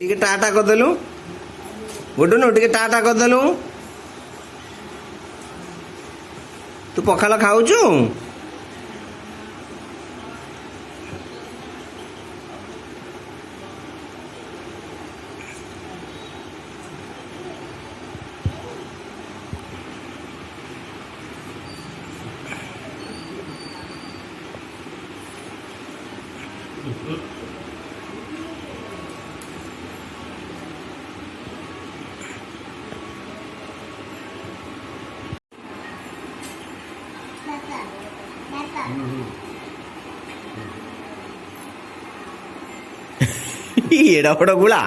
ଟିକେ ଟାଟା କରିଦେଲୁ ଗୁଡୁନୁ, ଟିକେ ଟାଟା କରିଦେଲୁ। ତୁ ପଖାଳ ଖାଉଛୁ? ଏଡା ବଡ ଗୁଳା।